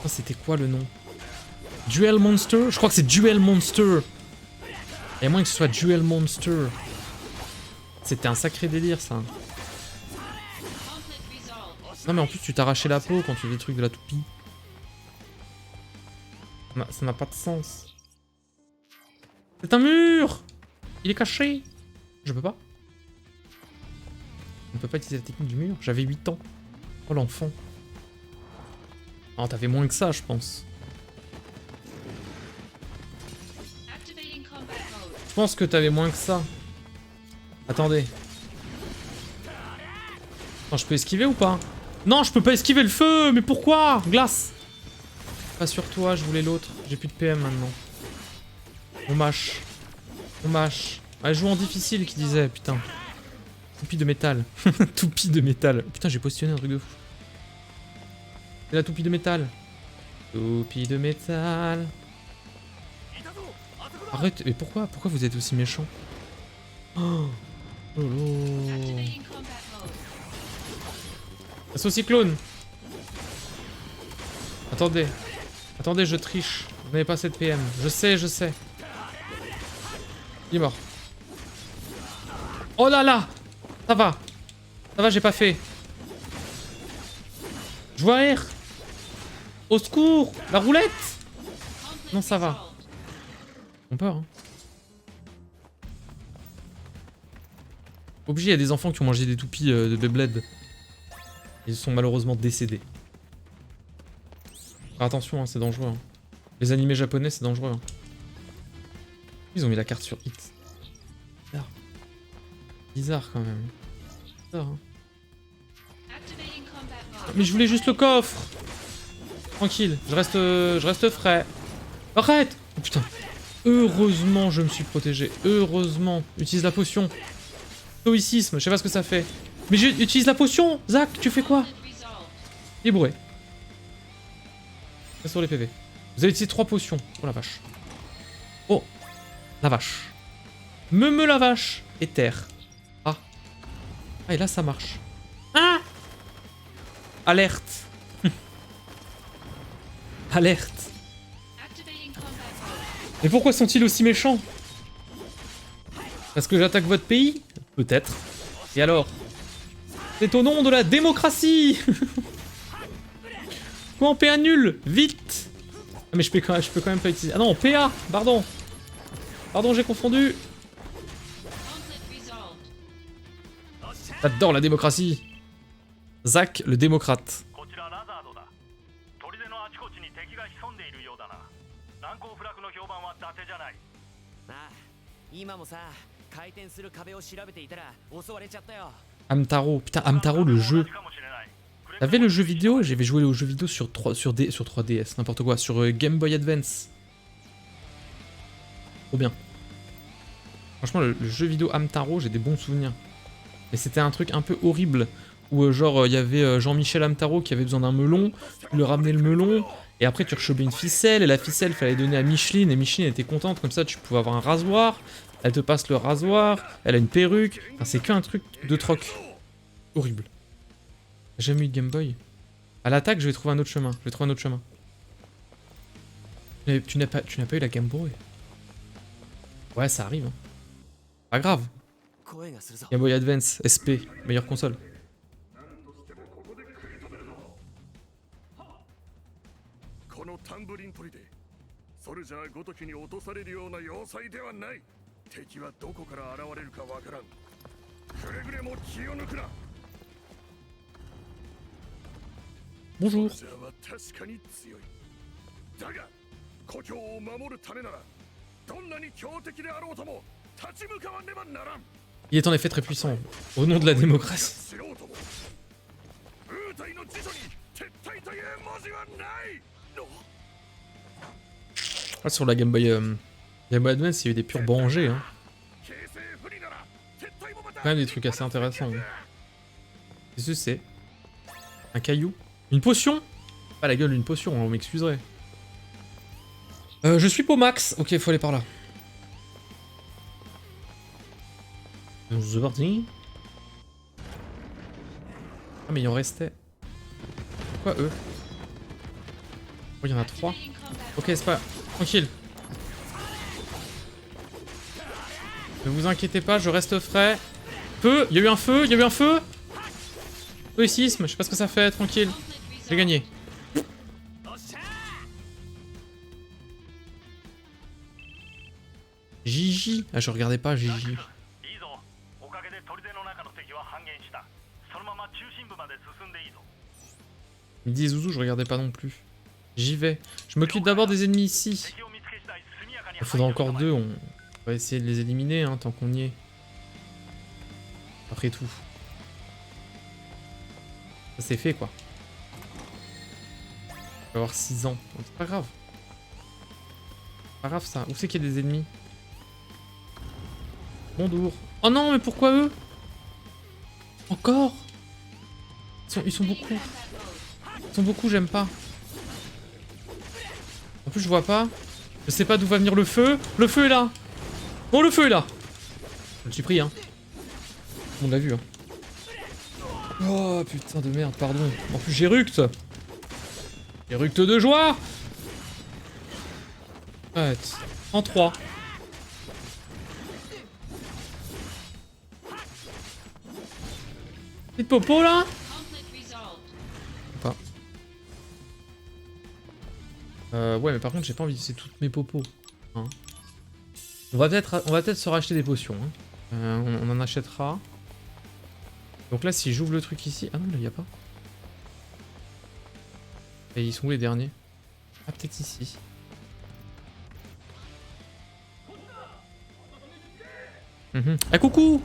Oh, c'était quoi le nom? Duel Monster? Je crois que c'est Duel Monster. Il y a moins que ce soit Duel Monster. C'était un sacré délire ça. Non mais en plus tu t'arrachais la peau quand tu faisais des trucs de la toupie. Ça n'a pas de sens. C'est un mur! Il est caché! Je peux pas. On peut pas utiliser la technique du mur. J'avais 8 ans. Oh l'enfant. Oh t'avais moins que ça je pense. Je pense que t'avais moins que ça. Attendez. Attends, je peux esquiver ou pas? Non, je peux pas esquiver le feu! Mais pourquoi? Glace! Pas sur toi, je voulais l'autre. J'ai plus de PM maintenant. On mâche. On mâche. Elle joue en difficile qui disait, putain. Toupie de métal. Toupie de métal. Putain, j'ai positionné un truc de fou. C'est la toupie de métal. Toupie de métal. Arrête, mais pourquoi? Pourquoi vous êtes aussi méchant? Oh lolo. Assaut cyclone. Attendez. Attendez, je triche. Vous n'avez pas assez de PM. Je sais, je sais. Il est mort. Oh là là. Ça va. Ça va, j'ai pas fait. Je vois R. Au secours. La roulette. Non, ça va. On peur, hein. Obligé, il y a des enfants qui ont mangé des toupies de Beyblade. Ils sont malheureusement décédés. Alors attention, hein, c'est dangereux. Hein. Les animés japonais, c'est dangereux. Hein. Ils ont mis la carte sur hit. Bizarre. Bizarre quand même. Bizarre, hein. Mais je voulais juste le coffre. Tranquille, je reste frais. Arrête! Oh putain. Heureusement, je me suis protégé. Heureusement. Utilise la potion. Stoïcisme, je sais pas ce que ça fait. Mais j'utilise la potion! Zach, tu fais quoi? Il est bourré. Reste sur les PV. Vous avez utilisé 3 potions. Oh la vache. Oh! La vache. Me la vache! Et terre. Ah. Ah, et là ça marche. Ah! Alerte! Alerte! Mais pourquoi sont-ils aussi méchants? Parce que j'attaque votre pays? Peut-être. Et alors? C'est au nom de la démocratie. Comment PA nul? Vite. Ah mais je peux quand même pas utiliser... Ah non, PA. Pardon. Pardon, j'ai confondu. J'adore la démocratie. Zach, le démocrate.
今もさ回転する壁を調べていたら襲われちゃったよ
Hamtaro, putain, Hamtaro le jeu. T'avais le jeu vidéo? J'avais joué au jeu vidéo sur 3DS, n'importe quoi, sur Game Boy Advance. Trop bien. Franchement, le jeu vidéo Hamtaro, j'ai des bons souvenirs. Mais c'était un truc un peu horrible, où genre, il y avait Jean-Michel Hamtaro qui avait besoin d'un melon, tu lui ramenais le melon, et après tu rechobais une ficelle, et la ficelle fallait donner à Micheline, et Micheline était contente, comme ça tu pouvais avoir un rasoir. Elle te passe le rasoir, elle a une perruque. Enfin, c'est qu'un truc de troc. Horrible. J'ai jamais eu de Game Boy. À l'attaque, je vais trouver un autre chemin. Je vais trouver un autre chemin. Mais tu n'as pas eu la Game Boy? Ouais, ça arrive. Hein. Pas grave.
声がするぞ
Game Boy Advance, SP, meilleure console.
このタンブリン取りでソルジャーごときに落とされるような要塞ではない。敵はどこから現れるかわからん。くれぐれも気を抜くな。
Bonjour.
ソルジャーは確かに強い。だが故郷を守るためならどんなに強敵であろうとも立ち向かわねばならん。
Il est en effet très puissant, au nom de la démocratie.
知ろうともウータイの辞書に撤退という文字はないの。
Ah, sur la Game Boy Advance, il y a eu des purs bangers. Hein.
形勢不利なら撤退もまた
Quand même des trucs assez intéressants. Hein. Qu'est-ce que c'est? Un caillou? Une potion? Pas la gueule d'une potion, on m'excuserait. Je suis Pomax. Ok, faut aller par là. C'est parti. Ah, mais il en restait. Pourquoi eux? Oh, il y en a 3.
Activating combat
Ok, c'est pas... Tranquille. Ne vous inquiétez pas, je reste frais. Feu! Il y a eu un feu! Il y a eu un feu! Stoïcisme, je sais pas ce que ça fait, tranquille.
conflict resolved.
J'ai gagné. Gigi. Ah, je regardais pas Gigi.
いいぞ。おかげで砦の中の敵は半減した。そのまま中心部まで進んでいいぞ。
Midi et Zouzou, je regardais pas non plus. J'y vais. Je m'occupe d'abord des ennemis ici.
敵を見つけ次第速やかに
Il faudra encore 2. On va essayer de les éliminer hein, tant qu'on y est. Après tout. Ça c'est fait quoi. Je vais avoir 6 ans. Donc, c'est pas grave. Pas grave ça. Où c'est qu'il y a des ennemis? Bonjour. Oh non, mais pourquoi eux? Encore? Ils sont beaucoup.
Combat mode.
Ils sont beaucoup, j'aime pas. En plus, je vois pas. Je sais pas d'où va venir le feu. Le feu est là. Bon, le feu est là. Je me suis pris, hein. On l'a vu, hein. Oh, putain de merde, pardon. En plus, j'éructe. J'éructe de joie. Arrête. En 3. Petite popo, là.
Conflict resolved.
Pas. Ouais, mais par contre, j'ai pas envie de laisser toutes mes popos. Hein. On va peut-être se racheter des potions. Hein. On en achètera. Donc là, si j'ouvre le truc ici... Ah non, là, y a pas. Et ils sont où les derniers? Ah, peut-être ici. Ah, coucou!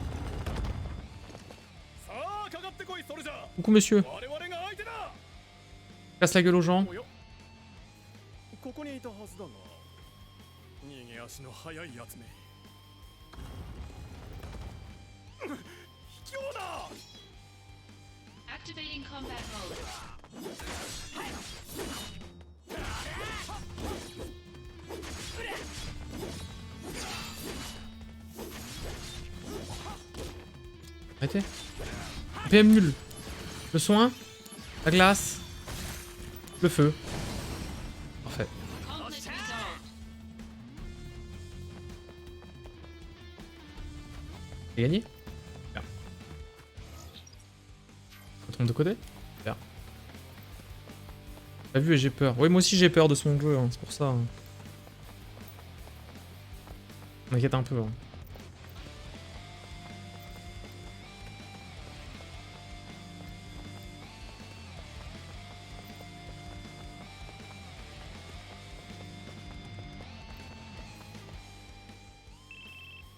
さあかかってこいソルジャー
Coucou, monsieur.
我々が相手だ
Casse la gueule aux gens.
およここにいたはずだが逃げ足の速いやつめ卑怯だ
Activating combat mode.
Arrêtez. PM nul. Le soin. La glace. Le feu. Parfait.
Conflict resolved.
J'ai gagné? Bien. On trompe de côté? Bien. T'as vu et j'ai peur. Oui, moi aussi j'ai peur de son jeu, hein, c'est pour ça. Hein. On m'inquiète un peu. Hein.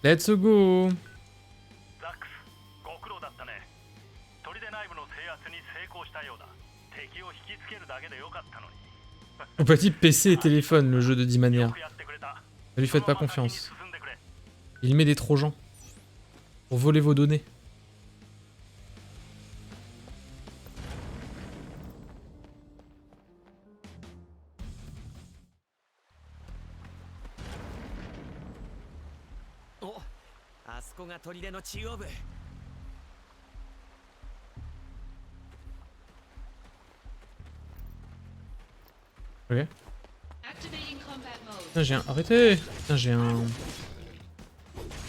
Let's go!
ザックス、ご苦労だったね。砦内部の制圧に成功したようだ。敵を引きつけるだけでよかったのに。
Compatible PC et téléphone, le jeu de 10 manières.
よくやってくれた。
Ne lui faites pas
そのまま先に
confiance.
進んでくれ。
Il met des trojans. Pour voler vos données.
Oh, あそこが砦の中央部
Ok.
Activating combat mode.
Putain, j'ai un... Arrêtez! Putain, j'ai un...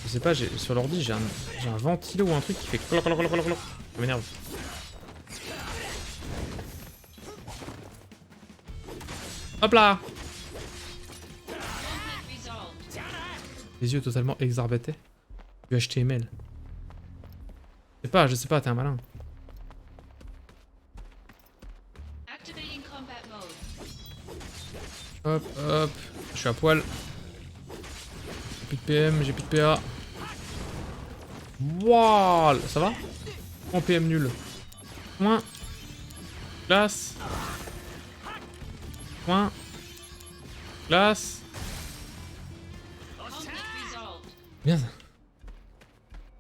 Je sais pas, sur l'ordi, j'ai un ventilo ou un truc qui fait cloc cloc cloc cloc cloc. Ça m'énerve. Hop là!
Conflict resolved.
Les yeux totalement exorbités. Du HTML. Je sais pas, t'es un malin.
Activating combat mode.
Hop, hop. Je suis à poil. J'ai plus de PM, j'ai plus de PA. Wouah! Ça va? En PM nul. Point. Classe. Point. Classe.
Conflict resolved.
Bien.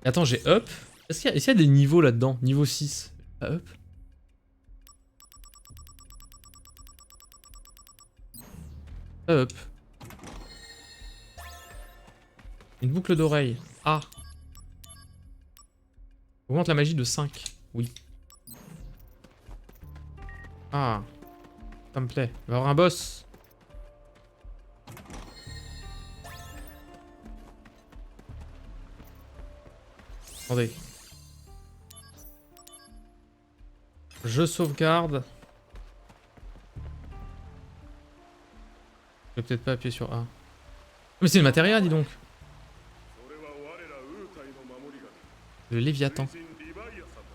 Et attends, j'ai up. Est-ce qu'il y a des niveaux là-dedans? Niveau 6. Ah, up. Ah, up. Une boucle d'oreille. Ah. Augmente la magie de 5. Oui. Ah. Ça me plaît. Il va y avoir un boss. Attendez. Je sauvegarde. Je vais peut-être pas appuyer sur A. Mais c'est le matériel, dis donc.
それは我らウータイの守り神
Le Léviathan.
人リヴァイアさんだ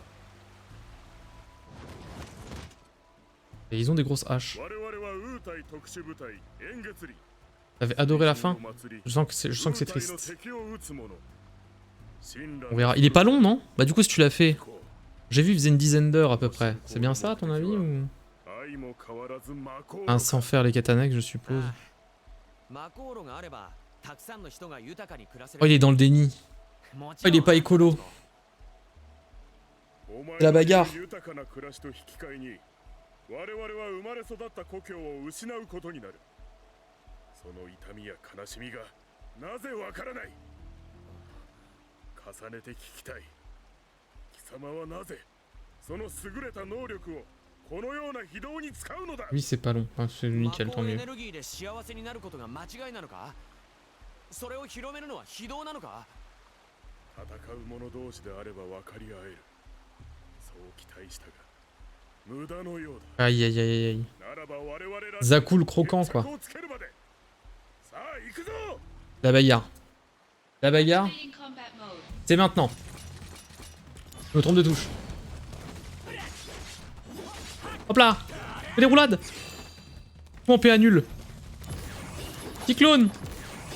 Et ils ont des grosses haches.
我々はウータイ特殊部隊円月里
T'avais adoré la fin?
の祭り
Je sens que c'est
ウータイの
triste.
敵を撃つ者神羅
On verra. Il est pas long, non? Bah du coup, si tu l'as fait... J'ai vu, il faisait une dizaine d'heures à peu près. C'est bien ça, à ton avis, ou...
愛も変わらず魔法
Hein, sans faire les katanas, je suppose.
魔航路があればたくさんの人が豊かに暮らせる。
Oh, il est dans le déni.
もち
Oh,
ろん
il est pas écolo.
お前
La bagarre.
の豊かな暮らしと引き換えに我々は生まれ育った故郷を失うことになるその痛みや悲しみがなぜわからない重ねて聞きたい貴様はなぜその優れた能力をこのような非道に使うのだ
Lui, c'est pas long. Ah, c'est
魔
nickel,
法
tant
エ
mieux.
ネルギーで幸せになることが間違いなのかそれを広めるのは非道なのか
戦う者同士であれば分かり合えるそう期待したが無駄のようだ
Aïe, aïe, aïe, aïe.
ならば我々ら
Zakou le croquant, quoi.
決着をつけるまでさあ行くぞ
La bagarre. La bagarre,
Activating combat mode.
c'est maintenant. Je me trompe de touche. Hop là! Fais des roulades! Mon PA nul. Cyclone!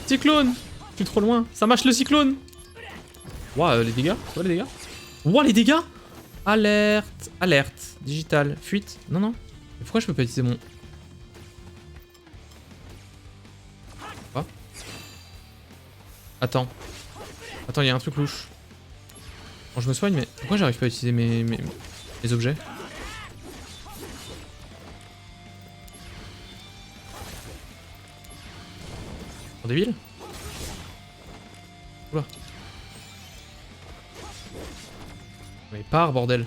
Cyclone! Je suis trop loin. Ça marche le cyclone! Ouah, les dégâts? C'est quoi les dégâts? Ouah, les dégâts! Alerte! Alerte! Digital. Fuite? Non, non. Mais pourquoi je peux pas utiliser mon... Quoi? Attends. Attends, il y a un truc louche. Bon, je me soigne, mais pourquoi j'arrive pas à utiliser mes objets? En débile? Oula. Mais pars, bordel.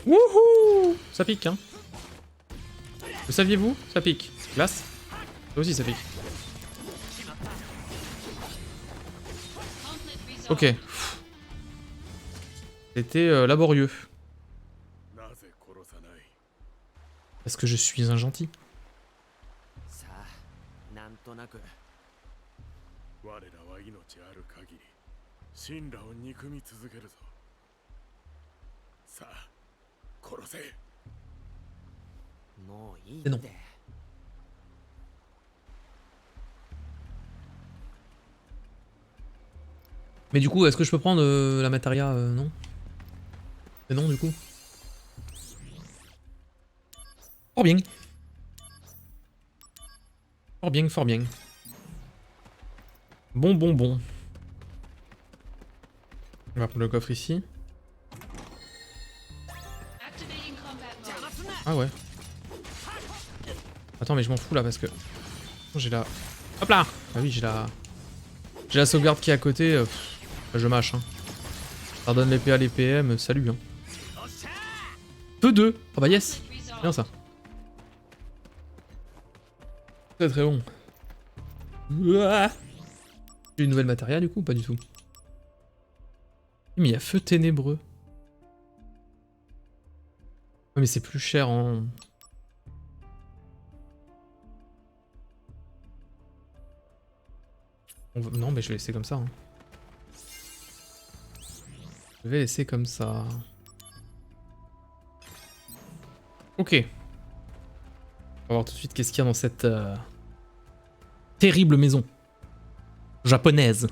Wouhou! Ça pique, hein. Le saviez-vous? Ça pique. Glace? Ça aussi, ça pique.
Conflict resolved.
Ok. C'était laborieux.
なぜ殺さない
Parce que je suis un gentil.
さあなんとなく
我らは命ある限り神羅を憎み続けるぞさあ殺せ
もういいっ
での
て
Mais du coup, est-ce que je peux prendre la Materia? Non. C'est non, du coup. Fort bien. Fort bien, fort bien. Bon, bon, bon. On va prendre le coffre ici.
Activating combat mode.
Ah ouais. Attends, mais je m'en fous là parce que... J'ai la... Hop là! Ah oui, j'ai la... J'ai la sauvegarde qui est à côté. Je mâche, hein. Ça redonne l'épée à les PM, salut hein. Peu 2. Ah bah yes. Bien ça. Très très bon. Ouah. J'ai une nouvelle matériel du coup, pas du tout. Mais il y a feu ténébreux. Ouais, mais c'est plus cher en... Non mais je vais laisser comme ça. Hein. Je vais laisser comme ça. Ok. On va voir tout de suite qu'est-ce qu'il y a dans cette terrible maison japonaise.